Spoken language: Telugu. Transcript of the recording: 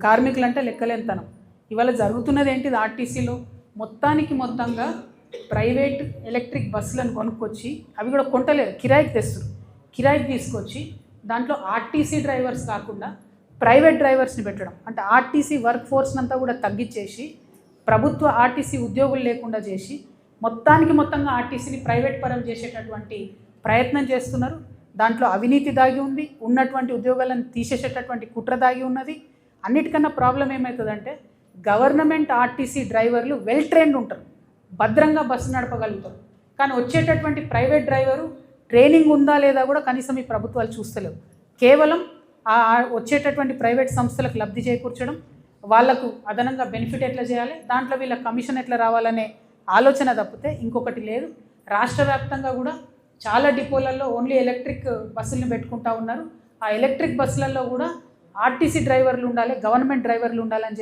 కార్మికులు అంటే లెక్కలేంతనం. ఇవాళ జరుగుతున్నది ఏంటిది? ఆర్టీసీలో మొత్తంగా ప్రైవేట్ ఎలక్ట్రిక్ బస్సులను కొనుక్కొచ్చి, అవి కూడా కొంటలేరు, కిరాయికి తెస్తారు. కిరాయికి తీసుకొచ్చి దాంట్లో ఆర్టీసీ డ్రైవర్స్ కాకుండా ప్రైవేట్ డ్రైవర్స్ని పెట్టడం, అంటే ఆర్టీసీ వర్క్ ఫోర్స్ని అంతా కూడా తగ్గించేసి ప్రభుత్వ ఆర్టీసీ ఉద్యోగులు లేకుండా చేసి మొత్తంగా ఆర్టీసీని ప్రైవేట్ పరం చేసేటటువంటి ప్రయత్నం చేస్తున్నారు. దాంట్లో అవినీతి దాగి ఉంది, ఉన్నటువంటి ఉద్యోగాలను తీసేసేటటువంటి కుట్ర దాగి ఉన్నది. అన్నిటికన్నా ప్రాబ్లం ఏమవుతుందంటే, గవర్నమెంట్ ఆర్టీసీ డ్రైవర్లు వెల్ ట్రైన్డ్ ఉంటారు, భద్రంగా బస్సు నడపగలుగుతారు. కానీ వచ్చేటటువంటి ప్రైవేట్ డ్రైవరు ట్రైనింగ్ ఉందా లేదా కూడా కనీసం ఈ ప్రభుత్వాలు చూస్తలేవు. కేవలం వచ్చేటటువంటి ప్రైవేట్ సంస్థలకు లబ్ధి చేకూర్చడం, వాళ్లకు అదనంగా బెనిఫిట్ ఎట్లా చేయాలి, దాంట్లో వీళ్ళ కమిషన్ ఎట్లా రావాలనే ఆలోచన తప్పితే ఇంకొకటి లేదు. రాష్ట్ర వ్యాప్తంగా కూడా చాలా డిపోలలో ఓన్లీ ఎలక్ట్రిక్ బస్సులను పెట్టుకుంటా ఉన్నారు. ఆ ఎలక్ట్రిక్ బస్సులలో కూడా ఆర్టీసీ డ్రైవర్లు ఉండాలి, గవర్నమెంట్ డ్రైవర్లు ఉండాలని